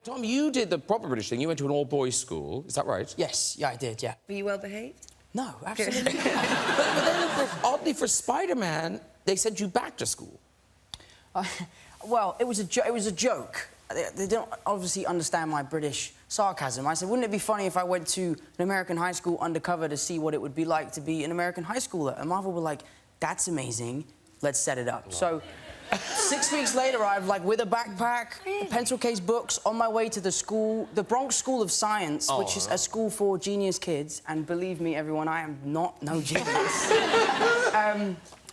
Tom, you did the proper British thing. You went to an all-boys school. Is that right? Yes, yeah, I did, yeah. Were you well behaved? No, absolutely not. But then, oddly, for Spider-Man, they sent you back to school. Well, it was a joke. They don't obviously understand my British sarcasm. I said, wouldn't it be funny if I went to an American high school undercover to see what it would be like to be an American high schooler? And Marvel were like, that's amazing, let's set it up. Wow. So 6 weeks later, I'm like with a backpack, pencil case, books, on my way to the school, the Bronx School of Science, which is a school for genius kids. And believe me, everyone, I am not no genius.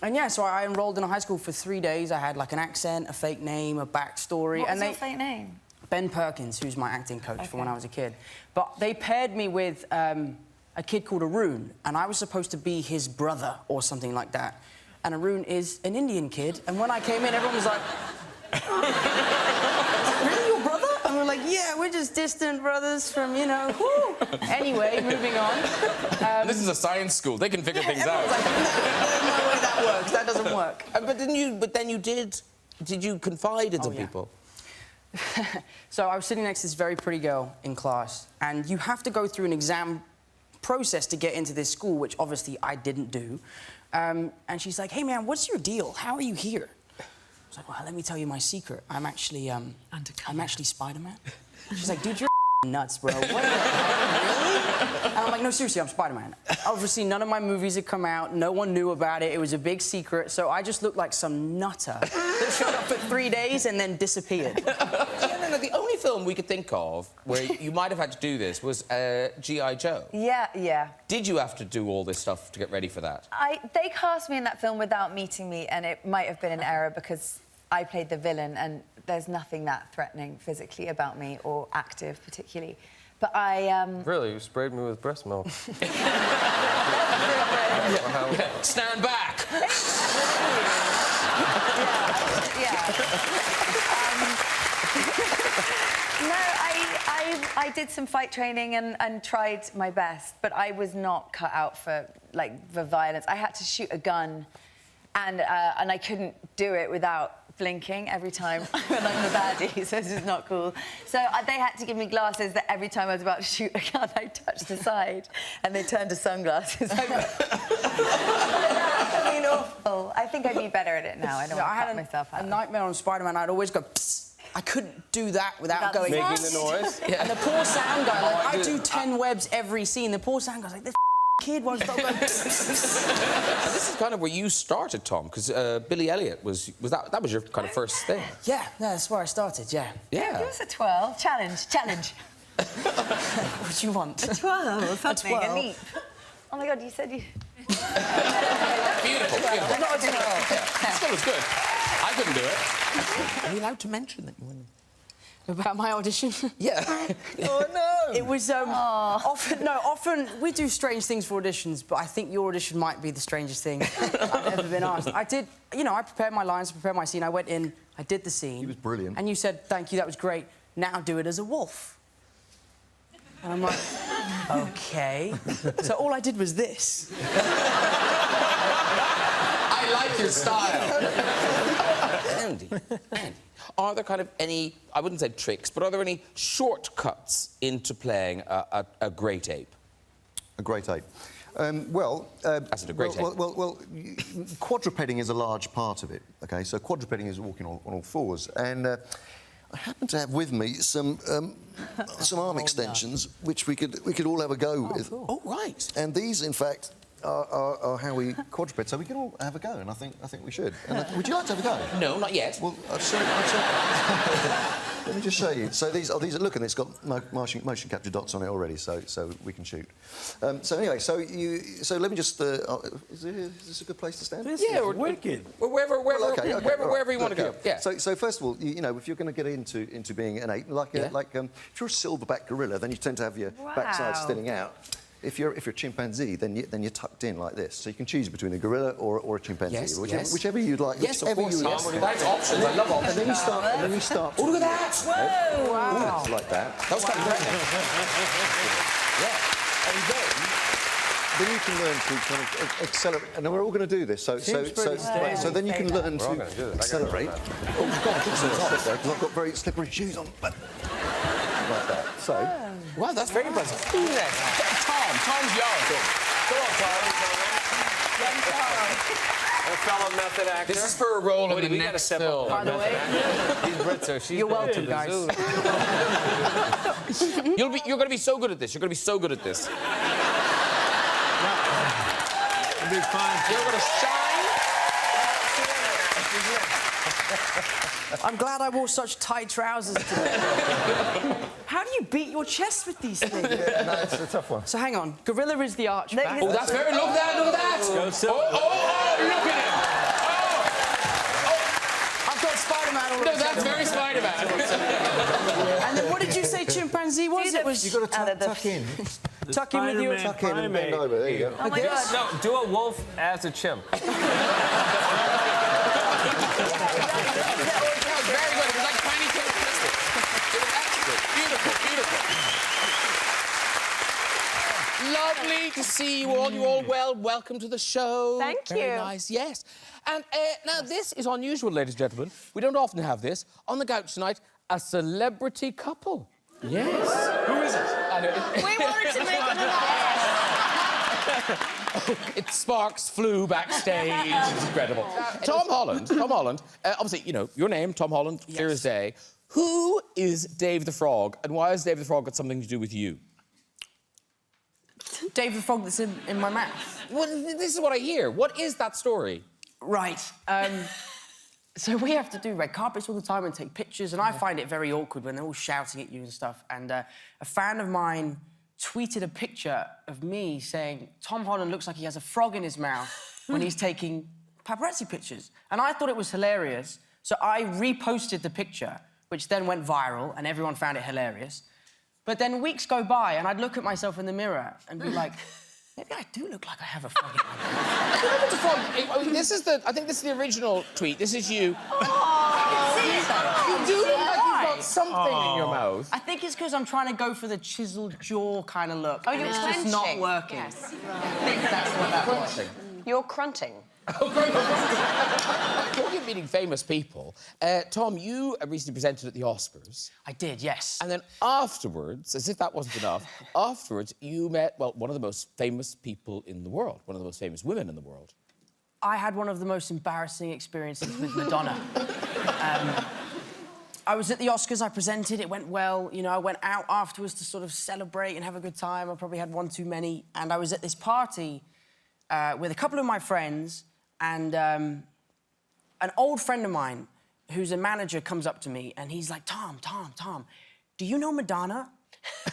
And yeah, so I enrolled in a high school for 3 days. I had like an accent, a fake name, a backstory. What was your fake name? Ben Perkins, who's my acting coach from when I was a kid. But they paired me with a kid called Arun, and I was supposed to be his brother or something like that. And Arun is an Indian kid, and when I came in, everyone was like, really, your brother? And we're like, yeah, we're just distant brothers from, you know, whoo. Anyway, moving on. This is a science school. They can figure things out. Like, no way that works. That doesn't work. But then you did you confide in some people? So I was sitting next to this very pretty girl in class, and you have to go through an exam process to get into this school, which obviously I didn't do. And she's like, hey, man, what's your deal? How are you here? I was like, well, let me tell you my secret. I'm actually Spider-Man. She's like, dude, you're nuts, bro. What the hell, really? And I'm like, no, seriously, I'm Spider-Man. Obviously, none of my movies had come out. No one knew about it. It was a big secret. So I just looked like some nutter that showed up for 3 days and then disappeared. No, the only film we could think of where you might have had to do this was G.I. Joe. Yeah. Did you have to do all this stuff to get ready for that? They cast me in that film without meeting me, and it might have been an error because I played the villain, and there's nothing that threatening physically about me, or active particularly. But I... Really? You sprayed me with breast milk? Stand back! No, I did some fight training and tried my best, but I was not cut out for, like, the violence. I had to shoot a gun, and I couldn't do it without blinking every time when I'm the baddie, so this is not cool. So they had to give me glasses that every time I was about to shoot a gun, I touched the side, and they turned to sunglasses. I mean, awful. I think I'd be better at it now. I don't want to cut myself out. A nightmare on Spider-Man, I'd always go, psst. I couldn't do that without going... Making the noise? Yeah. And the poor sound guy, like, I do 10 webs every scene. The poor sound guy's like, this kid won't stop going... This is kind of where you started, Tom, because Billy Elliot was that was your kind of first thing. Yeah, that's where I started, yeah. Yeah. Give us a twirl. Challenge. What do you want? A twirl or something, a leap. Oh, my God, you said you... Beautiful. Not a twirl. Still was good. I couldn't do it. Are you allowed to mention that you won? About my audition? Yeah. Oh, no! It was, often we do strange things for auditions, but I think your audition might be the strangest thing I've ever been asked. I did, you know, I prepared my lines, prepared my scene, I went in, I did the scene. He was brilliant. And you said, thank you, that was great, now do it as a wolf. And I'm like, OK. So all I did was this. I like your style. Andy, are there kind of any, I wouldn't say tricks, but are there any shortcuts into playing a great ape? A great ape? I said a great ape. Well, quadrupeding is a large part of it, OK? So quadrupeding is walking on all fours, and I happen to have with me some arm extensions, which we could all have a go with. Cool. Oh, right. And these, in fact, are how we quadruped, so we can all have a go, and I think we should. And, would you like to have a go? No, not yet. Well, I'll show let me just show you. So these look, and it's got motion capture dots on it already, so we can shoot. So anyway, so let me just. Is this a good place to stand? Yeah, wicked. Wherever you want to go. Yeah. So first of all, you know, if you're going to get into being an ape, if you're a silverback gorilla, then you tend to have your backside sticking out. If you're a chimpanzee, then you're tucked in like this. So you can choose between a gorilla or a chimpanzee, whichever you'd like. Yes, of course. That's options. I love options. And then you start. Oh, look at that! Whoa! Wow! Like that. That was kind of great. Yeah. And then you can learn to kind of accelerate. And we're all going to do this. So then you can learn to accelerate. Oh God, I think so. I've got very slippery shoes on. So, Wow, that's very impressive. Who's next? Tom's young. Go on, A fellow method actor. This is for a role in the We gotta next step up. film. By the way, These Brits are... She's you're been welcome, to the guys. zoo. You're going to be so good at this. You're going to be so good at this. It'll be fine. You're going to shine. I'm glad I wore such tight trousers today. How do you beat your chest with these things? no, it's a tough one. So hang on, Gorilla is the archback. Oh, that's very... Look at that, look at that. Go, Silver. Oh, look at him. I've got Spider-Man all No, of a that's sudden. very Spider-Man. And then what did you say chimpanzee was? It was... You've got to tuck in. Tuck in with your... Spider-Man Tuck in and bend over. There you go. Oh my God. No, do a wolf as a chimp. Very good. It was like tiny characteristics. It was excellent. Beautiful, beautiful. Lovely to see you all. You're all well. Welcome to the show. Thank Very you. nice, yes. And now this is unusual, ladies and gentlemen. We don't often have this. On the couch tonight, a celebrity couple. Yes. Who is it? We wanted to make it Sparks flew backstage. It's incredible. Tom Holland, obviously, you know, your name, Tom Holland, clear as day. Who is Dave the Frog, and why has Dave the Frog got something to do with you? Dave the Frog that's in my mouth. Well, this is what I hear. What is that story? Right. So we have to do red carpets all the time and take pictures, and I find it very awkward when they're all shouting at you and stuff. And a fan of mine tweeted a picture of me saying, Tom Holland looks like he has a frog in his mouth when he's taking paparazzi pictures. And I thought it was hilarious, so I reposted the picture, which then went viral, and everyone found it hilarious. But then weeks go by, and I'd look at myself in the mirror and be like, maybe I do look like I have a frog in my mouth. I think this is the original tweet. This is you. You You do look like you've got something in your mouth. I think it's because I'm trying to go for the chiseled jaw kind of look. Oh, and you're it's just not clenching. working. Yes. I think that's what that was. You're crunting. Talking of meeting famous people, Tom, you recently presented at the Oscars. I did, yes. And then afterwards, as if that wasn't enough, afterwards you met, well, one of the most famous people in the world, one of the most famous women in the world. I had one of the most embarrassing experiences with Madonna. I was at the Oscars, I presented, it went well. You know, I went out afterwards to sort of celebrate and have a good time. I probably had one too many. And I was at this party with a couple of my friends, and an old friend of mine who's a manager comes up to me and he's like, Tom, do you know Madonna?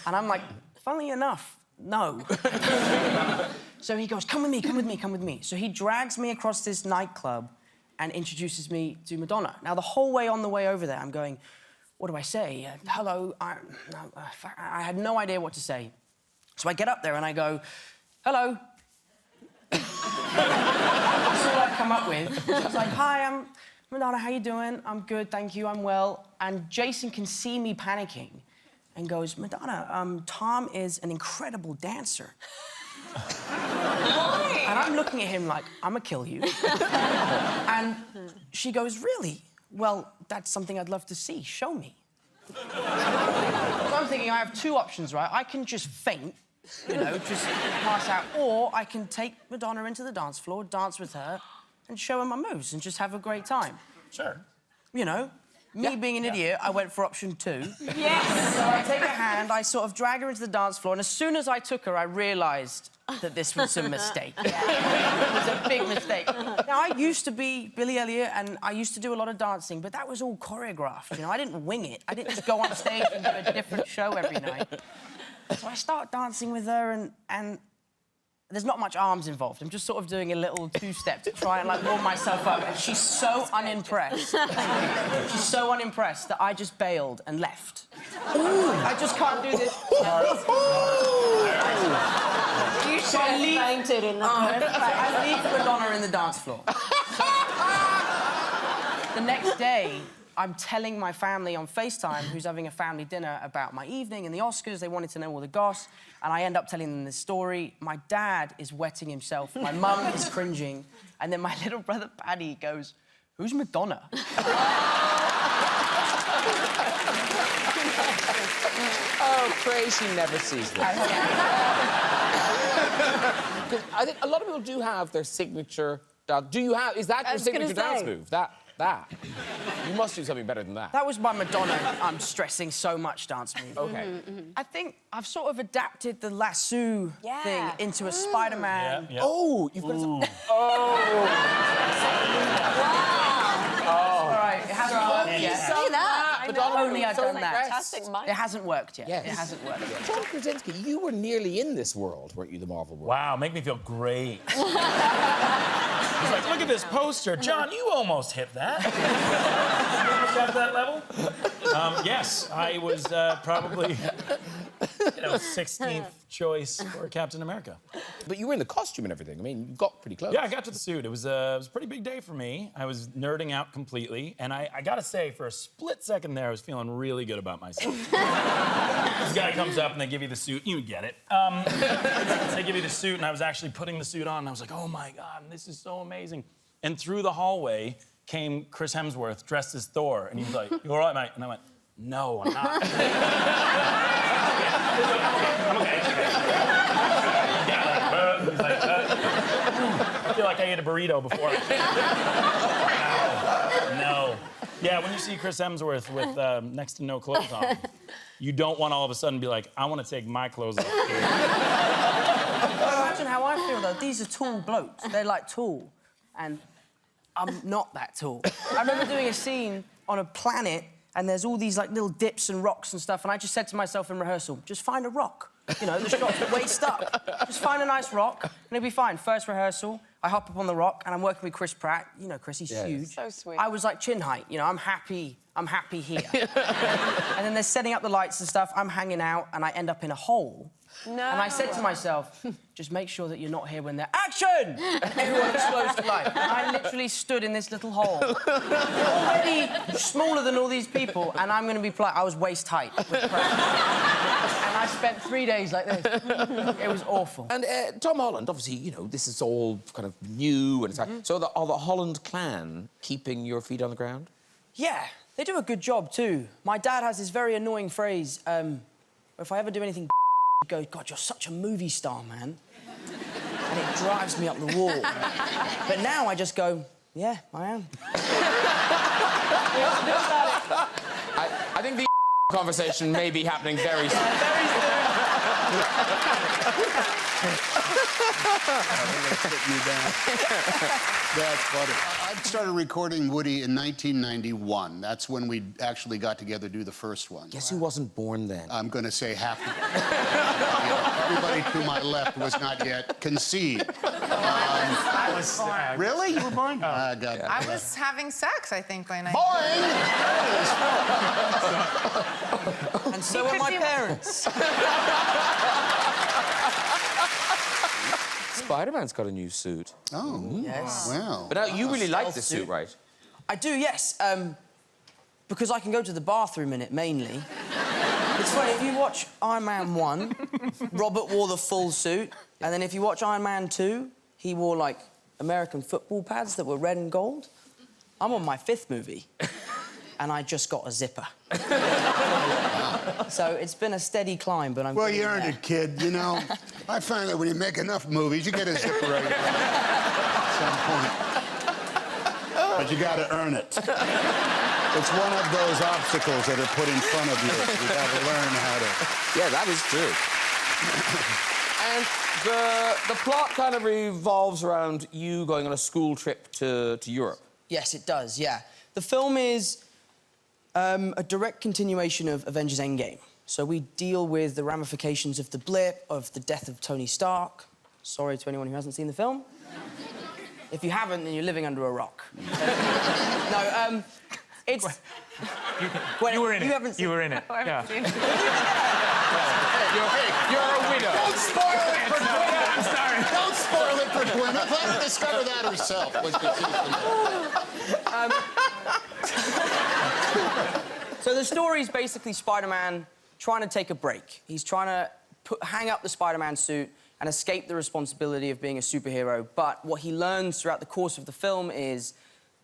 And I'm like, funnily enough, no. So he goes, come with me. So he drags me across this nightclub and introduces me to Madonna. Now, the whole way on the way over there, I'm going, what do I say? Hello, I had no idea what to say. So I get up there and I go, hello. That's all I come up with. She's like, hi, I'm Madonna, how you doing? I'm good, thank you, I'm well. And Jason can see me panicking and goes, Madonna, Tom is an incredible dancer. And I'm looking at him like, I'm gonna kill you. And she goes, really? Well, that's something I'd love to see. Show me. So I'm thinking I have two options, right? I can just faint, you know, just pass out, or I can take Madonna into the dance floor, dance with her, and show her my moves and just have a great time. Sure. You know, me being an idiot, I went for option 2. Yes. So I take her hand, I sort of drag her into the dance floor, and as soon as I took her, I realised that this was a mistake. It was a big mistake. Now, I used to be Billy Elliot, and I used to do a lot of dancing, but that was all choreographed, you know? I didn't wing it. I didn't just go on stage and do a different show every night. So I start dancing with her, and there's not much arms involved. I'm just sort of doing a little two-step to try and, like, warm myself up. And she's so unimpressed. She's so unimpressed that I just bailed and left. Ooh. I just can't do this. You should have fainted in the I leave Madonna in the dance floor. The next day, I'm telling my family on FaceTime, who's having a family dinner, about my evening and the Oscars. They wanted to know all the goss, and I end up telling them this story. My dad is wetting himself, my mum is cringing, and then my little brother Paddy goes, who's Madonna? Oh, pray she never sees this. I think a lot of people do have their signature dance. Do you have? Is that your signature dance move? That. You must do something better than that. That was my Madonna I'm stressing so much dance move. Okay. I think I've sort of adapted the lasso thing into a Spider-Man. Yeah. Oh, you've got to... All right, it hasn't worked yet. See that? Only I've done that. Fantastic mind. It hasn't worked yet. Yes. It hasn't worked yet. John Krasinski, you were nearly in this world, weren't you, the Marvel world? Wow, make me feel great. He's like, look at this poster. John, you almost hit that. You almost got to that level? Yes, I was probably, 16th choice for Captain America. But you were in the costume and everything. I mean, you got pretty close. Yeah, I got to the suit. It was a pretty big day for me. I was nerding out completely, and I gotta say, for a split second there, I was feeling really good about myself. This guy comes up and they give you the suit. You get it. They give you the suit, and I was actually putting the suit on, and I was like, oh my God, this is so amazing. And through the hallway came Chris Hemsworth dressed as Thor, and he was like, you all right, mate? And I went, no, I'm not. I'm okay. I feel like I ate a burrito before. No. Yeah, when you see Chris Hemsworth with next to no clothes on, you don't want all of a sudden be like, I want to take my clothes off. Imagine how I feel, though. These are tall blokes. They're, like, tall. And I'm not that tall. I remember doing a scene on a planet, and there's all these, like, little dips and rocks and stuff, and I just said to myself in rehearsal, just find a rock. You know, the shots are waist up. Just find a nice rock, and it'll be fine. First rehearsal, I hop up on the rock, and I'm working with Chris Pratt. You know Chris, he's huge. So sweet. I was, like, chin height. You know, I'm happy here. And then they're setting up the lights and stuff. I'm hanging out, and I end up in a hole. No. And I said to myself, just make sure that you're not here when they're action! And everyone explodes to life. And I literally stood in this little hole, already smaller than all these people, and I'm going to be polite. I was waist height with Pratt. And I spent 3 days like this. It was awful. And Tom Holland, obviously, you know, this is all kind of new and it's like... So are the Holland clan keeping your feet on the ground? Yeah, they do a good job, too. My dad has this very annoying phrase, if I ever do anything he goes, God, you're such a movie star, man. And it drives me up the wall. But now I just go, yeah, I am. I think the conversation may be happening very soon. Very soon. That's funny. I started recording Woody in 1991. That's when we actually got together to do the first one. Guess who wasn't born then? I'm going to say half the... Everybody to my left was not yet conceived. Really? You were born? God. I was having sex, I think, when I... Boring! And so were my parents. Spider-Man's got a new suit. Oh. Yes. Wow. But now you really like Stealth this suit, suit. right? I do, yes. Because I can go to the bathroom in it, mainly. It's funny, if you watch Iron Man 1, Robert wore the full suit. And then if you watch Iron Man 2, he wore, like, American football pads that were red and gold. I'm on my 5th movie. And I just got a zipper. So it's been a steady climb, but I'm Well, you getting earned there. it, kid. You know, I find that when you make enough movies, you get a zipper right at some point. But you got to earn it. It's one of those obstacles that are put in front of you. You got to learn how to... Yeah, that is true. And the plot kind of revolves around you going on a school trip to Europe. Yes, it does, yeah. The film is a direct continuation of Avengers Endgame. So we deal with the ramifications of the blip, of the death of Tony Stark. Sorry to anyone who hasn't seen the film. If you haven't, then you're living under a rock. No, it's... You were in it. You haven't seen... You were in it. Yeah. You're a widow. Don't spoil it for Gwyneth! I'm sorry. Don't spoil it for Gwyneth. Let her discover that herself. So the story is basically Spider-Man trying to take a break. He's trying to hang up the Spider-Man suit and escape the responsibility of being a superhero. But what he learns throughout the course of the film is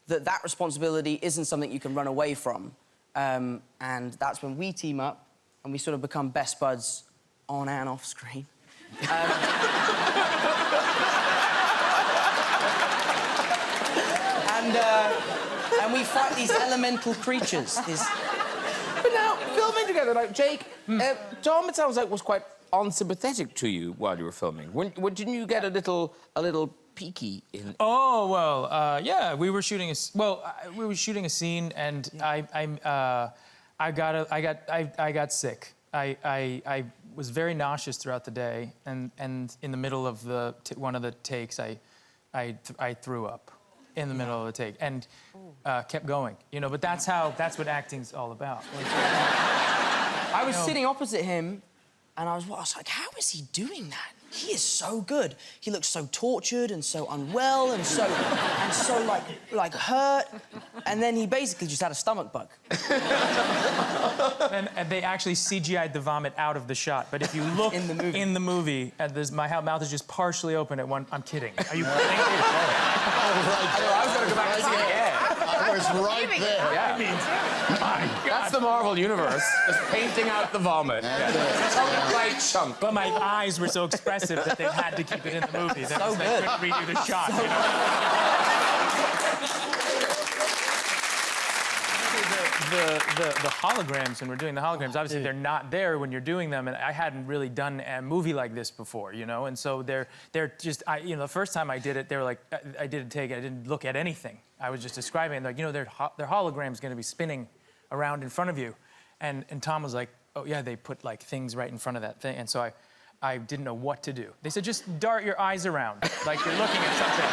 that that responsibility isn't something you can run away from. And that's when we team up and we sort of become best buds on and off screen. And we fight these elemental creatures. But now, filming together, like, Jake, Tom, it sounds like, was quite unsympathetic to you while you were filming. Didn't you get a little peaky in... Oh, well, yeah, we were shooting a scene, and I got sick. I was very nauseous throughout the day, and in the middle of one of the takes, I threw up in the middle of the take, and kept going, you know. But that's what acting's all about. I was sitting opposite him, and I was like, how is he doing that? He is so good. He looks so tortured and so unwell and so like hurt. And then he basically just had a stomach bug. And they actually CGI'd the vomit out of the shot. But if you look in the movie, my mouth is just partially open at one. I'm kidding. Are you kidding? I was going to go back and see it again. I was right there. Yeah. I mean, my God. That's the Marvel Universe, just painting out the vomit. Chunk by chunk. But my eyes were so expressive that they had to keep it in the movie. That So they good. couldn't redo the shot, you know? The holograms, when we're doing the holograms, obviously they're not there when you're doing them, and I hadn't really done a movie like this before, you know, and so they're just, you know, the first time I did it, they were like, I didn't take it, I didn't look at anything. I was just describing it, and like, you know, their hologram's gonna be spinning around in front of you, and Tom was like, oh yeah, they put like things right in front of that thing, and so I didn't know what to do. They said, just dart your eyes around, like you're looking at something.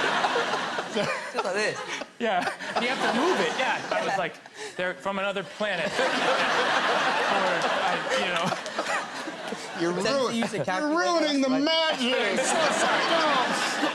Just like this. Yeah, and you have to move it, yeah. I was like, they're from another planet. Or, you know. You're ruining the magic.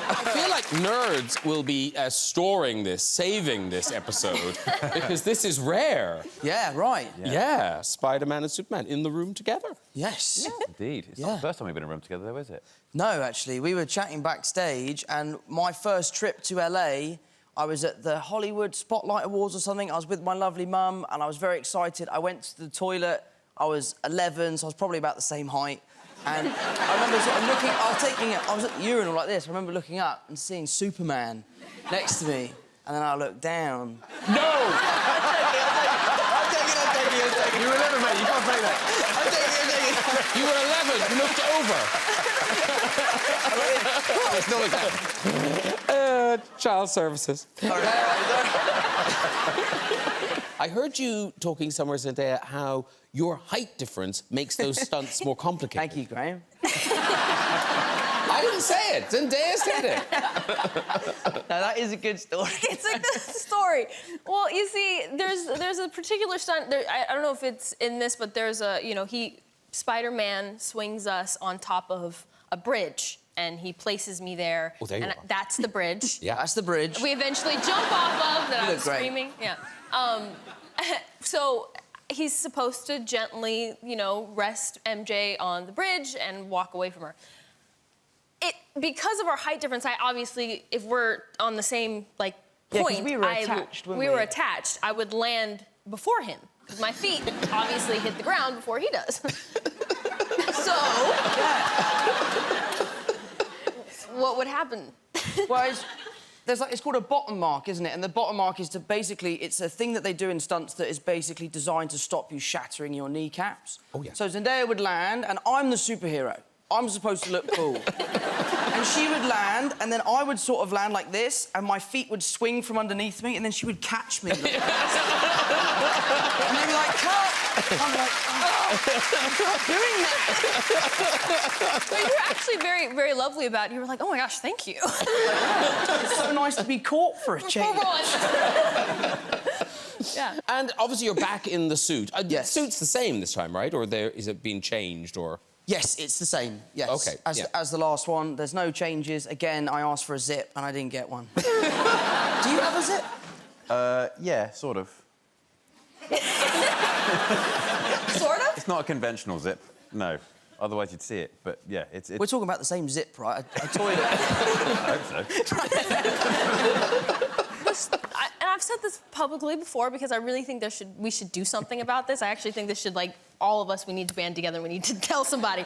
I feel like nerds will be saving this episode, because this is rare. Yeah, right. Yeah, Spider-Man and Superman in the room together. Yes. Yeah. Indeed. It's not the first time we've been in a room together, though, is it? No, actually, we were chatting backstage, and my first trip to LA, I was at the Hollywood Spotlight Awards or something. I was with my lovely mum, and I was very excited. I went to the toilet. I was 11, so I was probably about the same height. And I remember sort of looking... I was at the urinal like this. I remember looking up and seeing Superman next to me, and then I looked down. No! I'll take it. You were 11, mate. You can't say that. I'll take it. You were 11. You looked over. It's not like that. Child services. I heard you talking somewhere today how your height difference makes those stunts more complicated. Thank you, Graham. I didn't say it. Zendaya said it. No, that is a good story. It's a good story. Well, you see, there's a particular stunt. I don't know if it's in this, but there's a, you know, Spider-Man swings us on top of a bridge, and he places me there. Oh, there you and are. That's the bridge. Yeah, that's the bridge. We eventually jump off of that. I was great. screaming. Yeah. So he's supposed to gently, you know, rest MJ on the bridge and walk away from her. Because of our height difference, I obviously, if we're on the same like point, we were attached. We were attached. I would land before him because my feet obviously hit the ground before he does. So, what would happen? Well, it's called a bottom mark, isn't it? And the bottom mark is it's a thing that they do in stunts that is basically designed to stop you shattering your kneecaps. Oh, yeah. So Zendaya would land, and I'm the superhero. I'm supposed to look cool. And she would land, and then I would sort of land like this, and my feet would swing from underneath me, and then she would catch me. Like and they'd be like, cut! I'm like, oh, I'm not doing that. But you were actually very, very lovely about it. You were like, oh my gosh, thank you. It's so nice to be caught for a change. Yeah. And obviously you're back in the suit. Yes. The suit's the same this time, right? Or is it being changed, or...? Yes, it's the same, yes. OK, as the last one, there's no changes. Again, I asked for a zip, and I didn't get one. Do you have a zip? Yeah, sort of. Sort of? It's not a conventional zip, no. Otherwise you'd see it, but yeah, it's... We're talking about the same zip, right? A toilet. I hope so. And I've said this publicly before because I really think we should do something about this. I actually think this should, like, all of us, we need to band together. We need to tell somebody.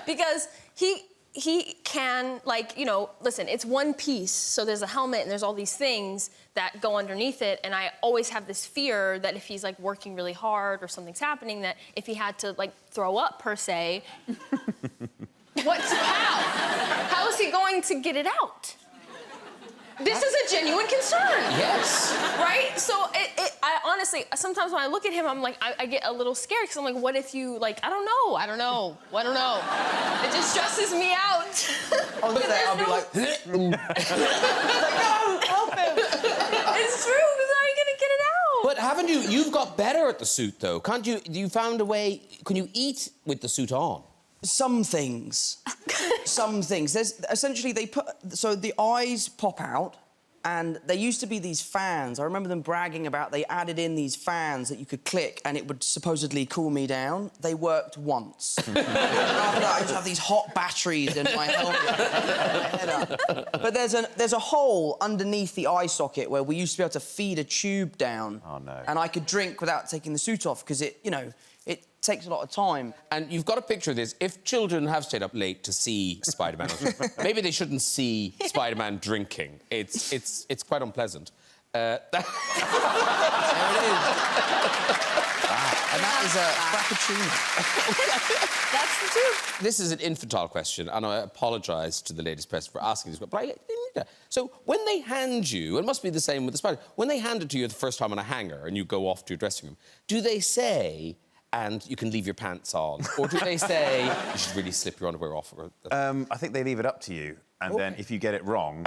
Because he can, like, you know, listen, it's one piece, so there's a helmet and there's all these things that go underneath it, and I always have this fear that if he's, like, working really hard or something's happening, that if he had to, like, throw up, per se, how is he going to get it out? This is a genuine concern. Yes. Right? So I honestly, sometimes when I look at him, I'm like, I get a little scared because I'm like, what if you, like, I don't know. It just stresses me out. I'll be like, no, help him. It's true, because how are you gonna get it out? But haven't you've got better at the suit, though. Can't you, you found a way, can you eat with the suit on? some things. Some things. There's essentially so the eyes pop out, and there used to be these fans. I remember them bragging about they added in these fans that you could click and it would supposedly cool me down. They worked once. After that, I just have these hot batteries in my helmet. But there's a hole underneath the eye socket where we used to be able to feed a tube down. Oh, no. And I could drink without taking the suit off because it takes a lot of time. And you've got a picture of this. If children have stayed up late to see Spider-Man, maybe they shouldn't see Spider-Man drinking. It's quite unpleasant. There it is. And that is a frappuccino. That's the truth. This is an infantile question, and I apologise to the ladies present for asking this, but so when they hand you, it must be the same with the Spider, when they hand it to you the first time on a hanger and you go off to your dressing room, do they say, and you can leave your pants on, or do they say, you should really slip your underwear off? I think they leave it up to you, and then if you get it wrong...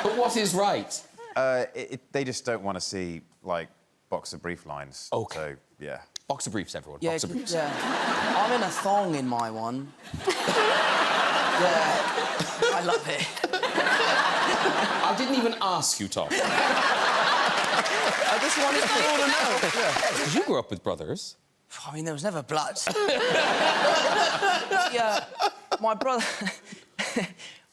But what is right? They just don't want to see, like, boxer brief lines. OK. So, yeah. Boxer briefs, everyone. Yeah, Boxer briefs. yeah. I'm in a thong in my one. Yeah, I love it. I didn't even ask you, Tom. I just wanted people to know. Yeah. You grew up with brothers. I mean, there was never blood. Yeah, my brother...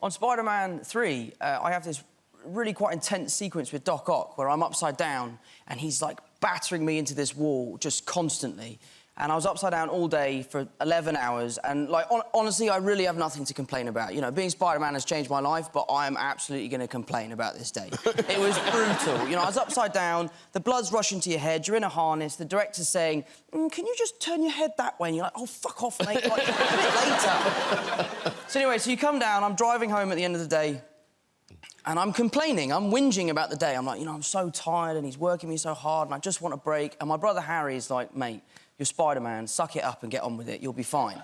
On Spider-Man 3, I have this really quite intense sequence with Doc Ock where I'm upside down and he's, like, battering me into this wall just constantly. And I was upside down all day for 11 hours and, like, honestly, I really have nothing to complain about. You know, being Spider-Man has changed my life, but I'm absolutely going to complain about this day. It was brutal. You know, I was upside down, the blood's rushing to your head, you're in a harness, the director's saying, can you just turn your head that way? And you're like, oh, fuck off, mate, like, a bit later. So anyway, so you come down, I'm driving home at the end of the day, and I'm complaining, I'm whinging about the day. I'm like, you know, I'm so tired and he's working me so hard and I just want a break. And my brother Harry's like, mate, you're Spider-Man, suck it up and get on with it, you'll be fine.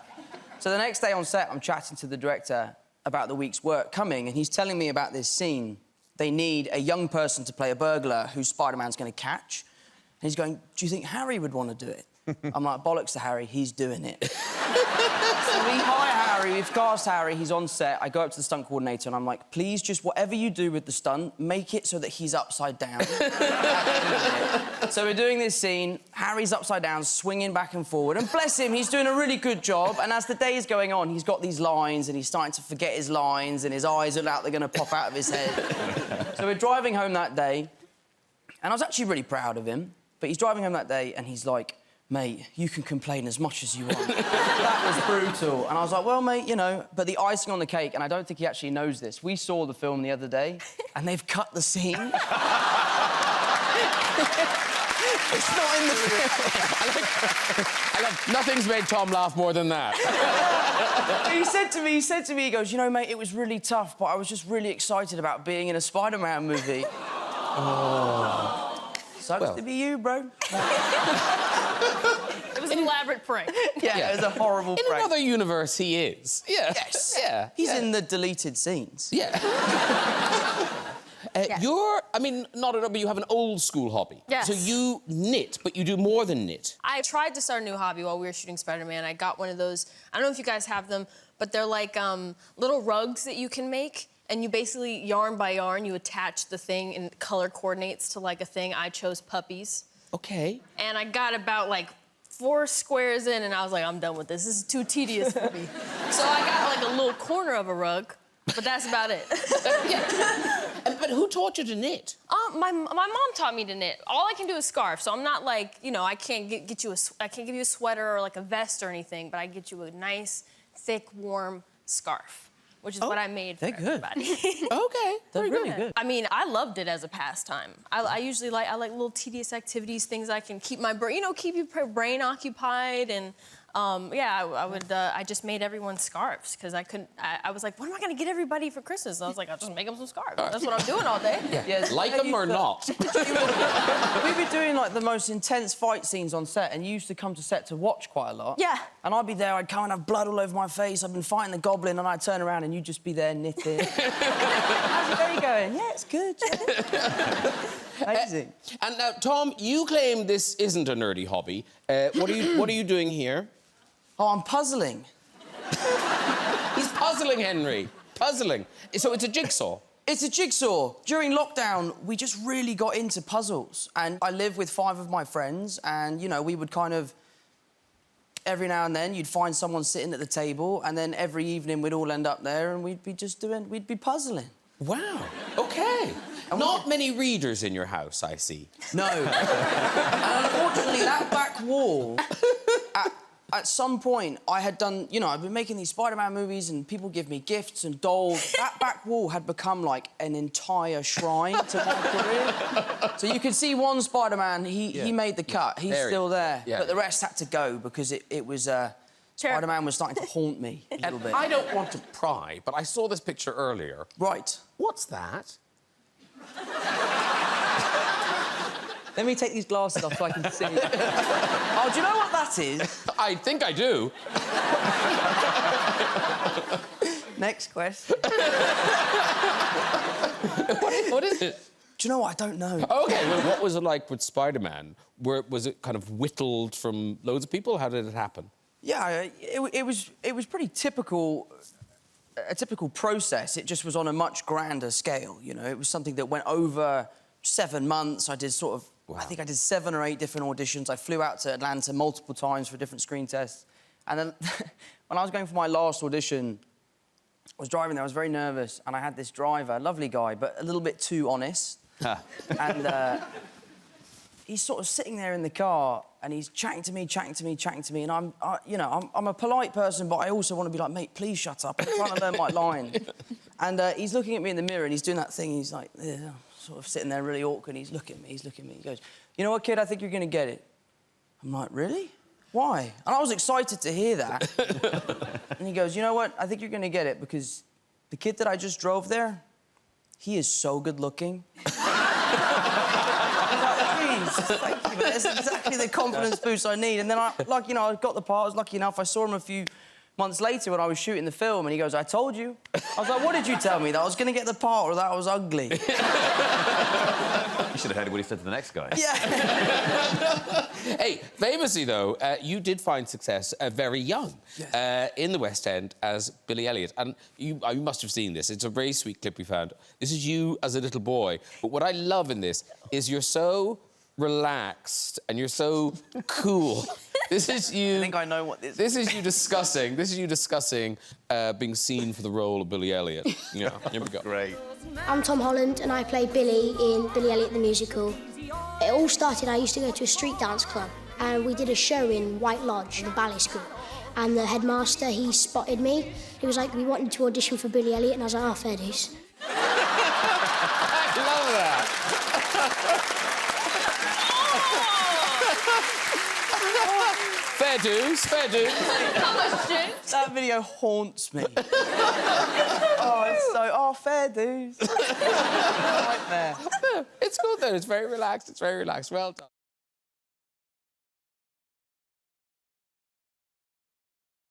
So the next day on set, I'm chatting to the director about the week's work coming, and he's telling me about this scene. They need a young person to play a burglar who Spider-Man's going to catch. And he's going, do you think Harry would want to do it? I'm like, bollocks to Harry, he's doing it. So we hire Harry, we've cast Harry, he's on set. I go up to the stunt coordinator and I'm like, please, just whatever you do with the stunt, make it so that he's upside down. So we're doing this scene, Harry's upside down, swinging back and forward, and bless him, he's doing a really good job, and as the day is going on, he's got these lines, and he's starting to forget his lines, and his eyes are out, they're going to pop out of his head. So we're driving home that day, and I was actually really proud of him, but he's driving home that day, and he's like, mate, you can complain as much as you want. That was brutal. And I was like, well, mate, you know, but the icing on the cake, and I don't think he actually knows this, we saw the film the other day, and they've cut the scene. It's not in the film. Nothing's made Tom laugh more than that. He said to me, he goes, you know, mate, it was really tough, but I was just really excited about being in a Spider-Man movie. Oh. Sucks to be you, bro. It was an elaborate prank. Yeah, it was a horrible prank. In another universe, he is. Yeah. Yes. Yeah. He's in the deleted scenes. Yeah. You're, I mean, but you have an old school hobby. Yes. So you knit, but you do more than knit. I tried to start a new hobby while we were shooting Spider-Man. I got one of those, I don't know if you guys have them, but they're like little rugs that you can make. And you basically, yarn by yarn, you attach the thing in color coordinates to, like, a thing. I chose puppies. Okay. And I got about, like, 4 squares in, and I was like, I'm done with this. This is too tedious for me. So I got, like, a little corner of a rug, but that's about it. But who taught you to knit? My mom taught me to knit. All I can do is scarf, so I'm not like, you know, I can't get you I can't give you a sweater or like a vest or anything, but I get you a nice, thick, warm scarf, which is what I made for everybody. Okay, They're really good. I mean, I loved it as a pastime. I usually like little tedious activities, things I can keep my brain, you know, keep your brain occupied. And yeah, I just made everyone scarves because I couldn't. I was like, what am I gonna get everybody for Christmas? And I was like, I'll just make them some scarves. That's what I'm doing all day. Yeah, Like them or not? We'd be doing like the most intense fight scenes on set, and you used to come to set to watch quite a lot. Yeah. And I'd be there, I'd come and have blood all over my face. I've been fighting the goblin, and I'd turn around and you'd just be there knitting. How's your day going? Yeah, it's good. Amazing. And now, Tom, you claim this isn't a nerdy hobby. What are you doing here? Oh, I'm puzzling. He's puzzling, Henry. Puzzling. So it's a jigsaw. It's a jigsaw. During lockdown, we just really got into puzzles. And I live with 5 of my friends, and, you know, we would kind of... Every now and then, you'd find someone sitting at the table, and then every evening we'd all end up there and we'd be puzzling. Wow. OK. Not many readers in your house, I see. No. And unfortunately, that back wall... At some point, I had done... You know, I've been making these Spider-Man movies and people give me gifts and dolls. That back wall had become, like, an entire shrine to my career. So you can see one Spider-Man, he made the cut. He's still there. Yeah. But the rest had to go because it was... Spider-Man was starting to haunt me a little bit. I don't want to pry, but I saw this picture earlier. Right. What's that? Let me take these glasses off so I can see. Oh, do you know what that is? I think I do. Next question. What is it? Do you know what? I don't know. OK, well, what was it like with Spider-Man? Was it kind of whittled from loads of people? How did it happen? Yeah, it was pretty typical, a typical process. It just was on a much grander scale, you know. It was something that went over 7 months. I did sort of, I think I did 7 or 8 different auditions. I flew out to Atlanta multiple times for different screen tests. And then when I was going for my last audition, I was driving there, I was very nervous, and I had this driver, a lovely guy, but a little bit too honest. And he's sort of sitting there in the car, and he's chatting to me, and I'm a polite person, but I also want to be like, mate, please shut up. I'm trying to learn my line. And he's looking at me in the mirror, and he's doing that thing. He's like, sort of sitting there really awkward. He's looking at me. He goes, you know what, kid? I think you're going to get it. I'm like, really? Why? And I was excited to hear that. And he goes, you know what? I think you're going to get it because the kid that I just drove there, he is so good looking. Thank you, that's exactly the confidence boost I need. And then I got the part, I was lucky enough, I saw him a few months later when I was shooting the film, and he goes, I told you. I was like, what did you tell me? That I was going to get the part or that I was ugly? You should have heard what he said to the next guy. Yeah. Hey, famously, though, you did find success very young in the West End as Billy Elliot. And you must have seen this. It's a very sweet clip we found. This is you as a little boy. But what I love in this is you're so relaxed and you're so cool. This is you... I think I know what this is. This is you discussing being seen for the role of Billy Elliot. Yeah, here we go. Great. I'm Tom Holland and I play Billy in Billy Elliot the Musical. It all started, I used to go to a street dance club and we did a show in White Lodge, the ballet school. And the headmaster, he spotted me. He was like, we want you to audition for Billy Elliot, and I was like, oh, fair dues. I love that. Fair dues, fair dues. How much, James? That video haunts me. Oh, fair dues. Right there. It's good, though. It's very relaxed. Well done.